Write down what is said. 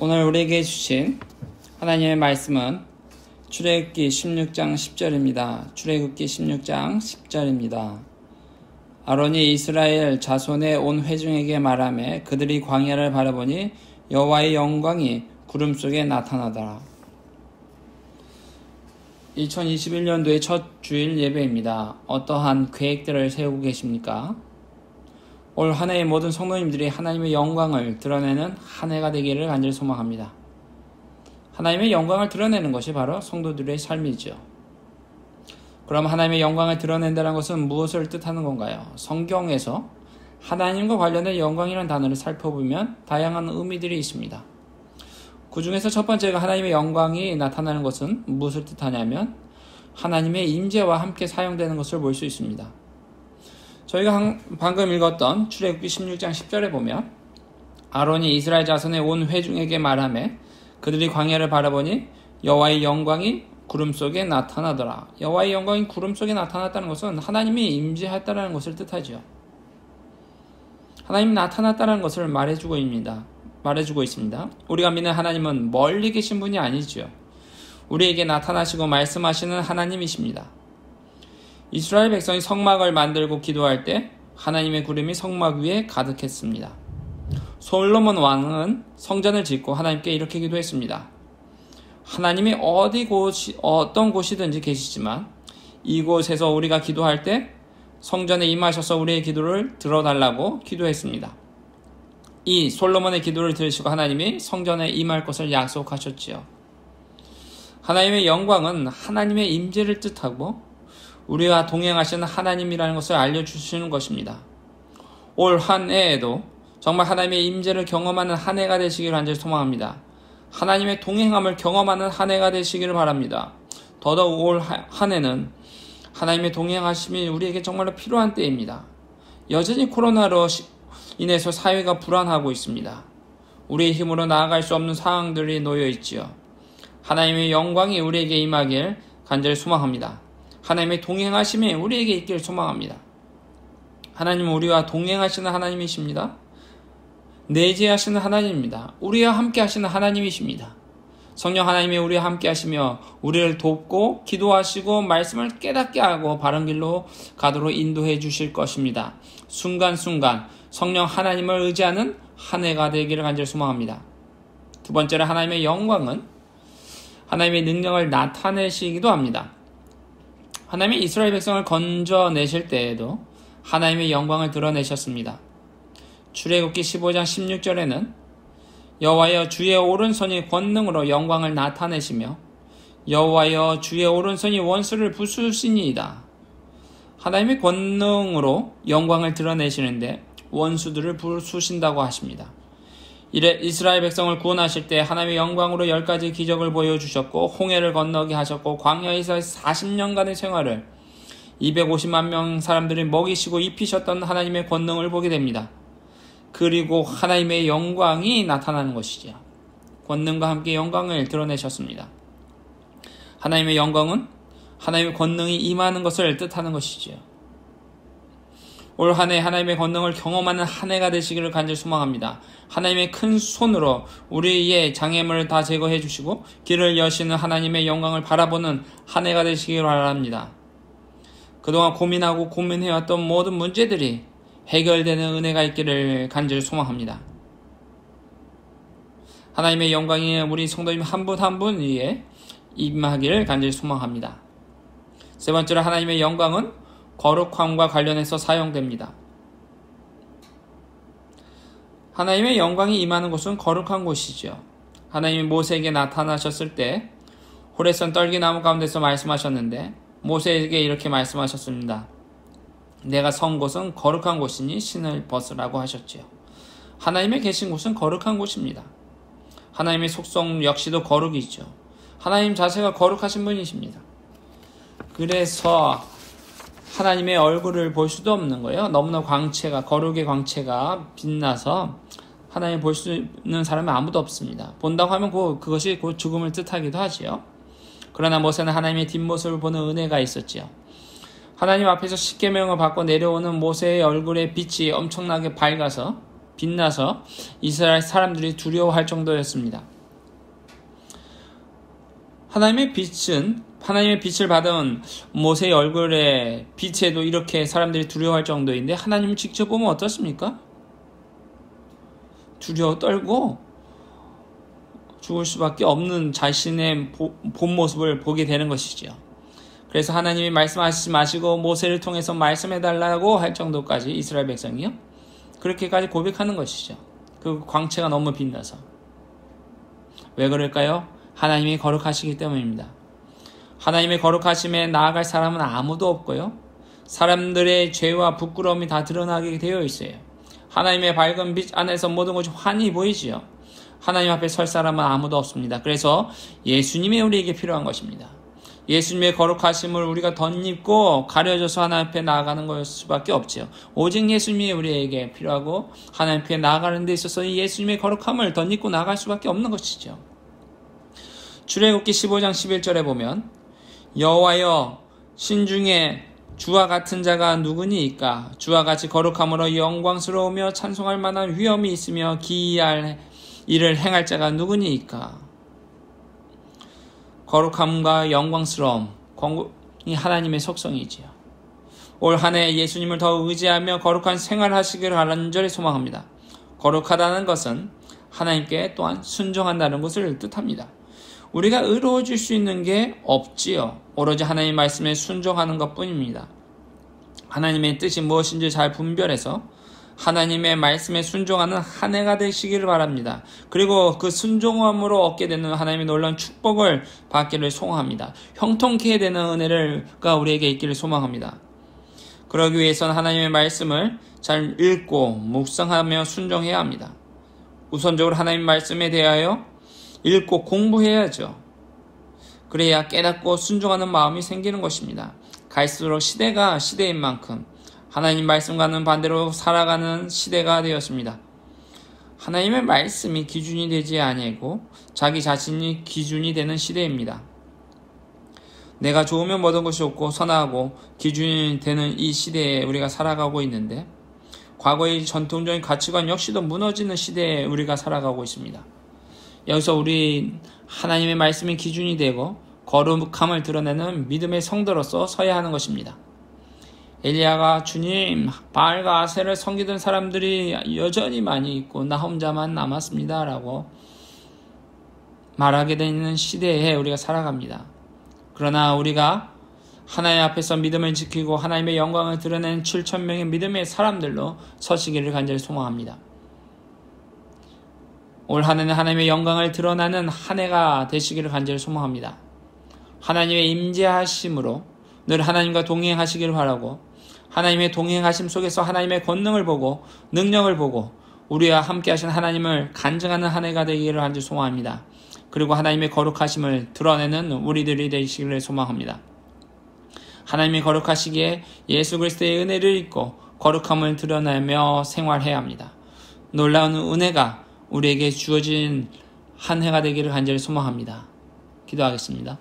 오늘 우리에게 주신 하나님의 말씀은 출애굽기 16장 10절입니다. 출애굽기 16장 10절입니다. 아론이 이스라엘 자손의 온 회중에게 말하며 그들이 광야를 바라보니 여호와의 영광이 구름 속에 나타나더라. 2021년도의 첫 주일 예배입니다. 어떠한 계획들을 세우고 계십니까? 올 한 해의 모든 성도님들이 하나님의 영광을 드러내는 한 해가 되기를 간절히 소망합니다. 하나님의 영광을 드러내는 것이 바로 성도들의 삶이죠. 그럼 하나님의 영광을 드러낸다는 것은 무엇을 뜻하는 건가요? 성경에서 하나님과 관련된 영광이라는 단어를 살펴보면 다양한 의미들이 있습니다. 그 중에서 첫 번째가 하나님의 영광이 나타나는 것은 무엇을 뜻하냐면 하나님의 임재와 함께 사용되는 것을 볼 수 있습니다. 저희가 방금 읽었던 출애굽기 16장 10절에 보면 아론이 이스라엘 자손의 온 회중에게 말하며 그들이 광야를 바라보니 여호와의 영광이 구름 속에 나타나더라. 여호와의 영광이 구름 속에 나타났다는 것은 하나님이 임재했다는 것을 뜻하죠. 하나님이 나타났다는 것을 말해주고 있습니다. 우리가 믿는 하나님은 멀리 계신 분이 아니죠. 우리에게 나타나시고 말씀하시는 하나님이십니다. 이스라엘 백성이 성막을 만들고 기도할 때 하나님의 구름이 성막 위에 가득했습니다. 솔로몬 왕은 성전을 짓고 하나님께 이렇게 기도했습니다. 하나님이 어떤 곳이든지 계시지만 이곳에서 우리가 기도할 때 성전에 임하셔서 우리의 기도를 들어달라고 기도했습니다. 이 솔로몬의 기도를 들으시고 하나님이 성전에 임할 것을 약속하셨지요. 하나님의 영광은 하나님의 임재를 뜻하고 우리와 동행하시는 하나님이라는 것을 알려주시는 것입니다. 올 한 해에도 정말 하나님의 임재를 경험하는 한 해가 되시기를 간절히 소망합니다. 하나님의 동행함을 경험하는 한 해가 되시기를 바랍니다. 더더욱 올 한 해는 하나님의 동행하심이 우리에게 정말로 필요한 때입니다. 여전히 코로나로 인해서 사회가 불안하고 있습니다. 우리의 힘으로 나아갈 수 없는 상황들이 놓여 있지요. 하나님의 영광이 우리에게 임하길 간절히 소망합니다. 하나님의 동행하심이 우리에게 있기를 소망합니다. 하나님은 우리와 동행하시는 하나님이십니다. 내재하시는 하나님입니다. 우리와 함께 하시는 하나님이십니다. 성령 하나님이 우리와 함께 하시며 우리를 돕고 기도하시고 말씀을 깨닫게 하고 바른 길로 가도록 인도해 주실 것입니다. 순간순간 성령 하나님을 의지하는 한 해가 되기를 간절히 소망합니다. 두 번째로 하나님의 영광은 하나님의 능력을 나타내시기도 합니다. 하나님이 이스라엘 백성을 건져내실 때에도 하나님의 영광을 드러내셨습니다. 출애굽기 15장 16절에는 여호와여 주의 오른손이 권능으로 영광을 나타내시며 여호와여 주의 오른손이 원수를 부수시니이다. 하나님의 권능으로 영광을 드러내시는데 원수들을 부수신다고 하십니다. 이래 이스라엘 백성을 구원하실 때 하나님의 영광으로 10가지 기적을 보여주셨고 홍해를 건너게 하셨고 광야에서 40년간의 생활을 250만 명 사람들이 먹이시고 입히셨던 하나님의 권능을 보게 됩니다. 그리고 하나님의 영광이 나타나는 것이죠. 권능과 함께 영광을 드러내셨습니다. 하나님의 영광은 하나님의 권능이 임하는 것을 뜻하는 것이죠. 올 한 해 하나님의 권능을 경험하는 한 해가 되시기를 간절히 소망합니다. 하나님의 큰 손으로 우리의 장애물을 다 제거해 주시고 길을 여시는 하나님의 영광을 바라보는 한 해가 되시기를 바랍니다. 그동안 고민하고 고민해왔던 모든 문제들이 해결되는 은혜가 있기를 간절히 소망합니다. 하나님의 영광이 우리 성도님 한 분 한 분 위에 임하기를 간절히 소망합니다. 세 번째로 하나님의 영광은 거룩함과 관련해서 사용됩니다. 하나님의 영광이 임하는 곳은 거룩한 곳이죠. 하나님이 모세에게 나타나셨을 때 호레선 떨기나무 가운데서 말씀하셨는데 모세에게 이렇게 말씀하셨습니다. 내가 선 곳은 거룩한 곳이니 신을 벗으라고 하셨지요. 하나님의 계신 곳은 거룩한 곳입니다. 하나님의 속성 역시도 거룩이죠. 하나님 자체가 거룩하신 분이십니다. 그래서 하나님의 얼굴을 볼 수도 없는 거예요. 너무나 거룩의 광채가 빛나서 하나님 볼 수 있는 사람이 아무도 없습니다. 본다고 하면 그것이 곧 죽음을 뜻하기도 하지요. 그러나 모세는 하나님의 뒷모습을 보는 은혜가 있었지요. 하나님 앞에서 십계명을 받고 내려오는 모세의 얼굴에 빛이 엄청나게 빛나서 이스라엘 사람들이 두려워할 정도였습니다. 하나님의 빛을 받은 모세의 얼굴에 빛에도 이렇게 사람들이 두려워할 정도인데 하나님을 직접 보면 어떻습니까? 두려워 떨고 죽을 수밖에 없는 자신의 본 모습을 보게 되는 것이죠. 그래서 하나님이 말씀하시지 마시고 모세를 통해서 말씀해달라고 할 정도까지 이스라엘 백성이요, 그렇게까지 고백하는 것이죠. 그 광채가 너무 빛나서. 왜 그럴까요? 하나님이 거룩하시기 때문입니다. 하나님의 거룩하심에 나아갈 사람은 아무도 없고요, 사람들의 죄와 부끄러움이 다 드러나게 되어 있어요. 하나님의 밝은 빛 안에서 모든 것이 환히 보이지요. 하나님 앞에 설 사람은 아무도 없습니다. 그래서 예수님이 우리에게 필요한 것입니다. 예수님의 거룩하심을 우리가 덧입고 가려져서 하나님 앞에 나아가는 것 수밖에 없지요. 오직 예수님이 우리에게 필요하고 하나님 앞에 나아가는 데 있어서 예수님의 거룩함을 덧입고 나아갈 수밖에 없는 것이죠. 출애굽기 15장 11절에 보면 여호와여, 신중에 주와 같은 자가 누구니이까? 주와 같이 거룩함으로 영광스러우며 찬송할 만한 위엄이 있으며 기이할 일을 행할 자가 누구니이까? 거룩함과 영광스러움이 하나님의 속성이지요. 올 한 해 예수님을 더 의지하며 거룩한 생활을 하시기를 간절히 소망합니다. 거룩하다는 것은 하나님께 또한 순종한다는 것을 뜻합니다. 우리가 의로워질 수 있는 게 없지요. 오로지 하나님의 말씀에 순종하는 것뿐입니다. 하나님의 뜻이 무엇인지 잘 분별해서 하나님의 말씀에 순종하는 한 해가 되시기를 바랍니다. 그리고 그 순종함으로 얻게 되는 하나님의 놀라운 축복을 받기를 소망합니다. 형통케 되는 은혜가 우리에게 있기를 소망합니다. 그러기 위해서는 하나님의 말씀을 잘 읽고 묵상하며 순종해야 합니다. 우선적으로 하나님의 말씀에 대하여 읽고 공부해야죠. 그래야 깨닫고 순종하는 마음이 생기는 것입니다. 갈수록 시대가 시대인 만큼 하나님 말씀과는 반대로 살아가는 시대가 되었습니다. 하나님의 말씀이 기준이 되지 아니하고 자기 자신이 기준이 되는 시대입니다. 내가 좋으면 모든 것이 좋고 선하고 기준이 되는 이 시대에 우리가 살아가고 있는데, 과거의 전통적인 가치관 역시도 무너지는 시대에 우리가 살아가고 있습니다. 여기서 우리 하나님의 말씀이 기준이 되고 거룩함을 드러내는 믿음의 성도로서 서야 하는 것입니다. 엘리야가 주님, 바알과 아세를 섬기던 사람들이 여전히 많이 있고 나 혼자만 남았습니다 라고 말하게 되는 시대에 우리가 살아갑니다. 그러나 우리가 하나님 앞에서 믿음을 지키고 하나님의 영광을 드러내는 7,000명의 믿음의 사람들로 서시기를 간절히 소망합니다. 올 한 해는 하나님의 영광을 드러나는 한 해가 되시기를 간절히 소망합니다. 하나님의 임재하심으로 늘 하나님과 동행하시기를 바라고, 하나님의 동행하심 속에서 하나님의 권능을 보고 능력을 보고 우리와 함께 하신 하나님을 간증하는 한 해가 되기를 간절히 소망합니다. 그리고 하나님의 거룩하심을 드러내는 우리들이 되시기를 소망합니다. 하나님이 거룩하시기에 예수 그리스도의 은혜를 입고 거룩함을 드러내며 생활해야 합니다. 놀라운 은혜가 우리에게 주어진 한 해가 되기를 간절히 소망합니다. 기도하겠습니다.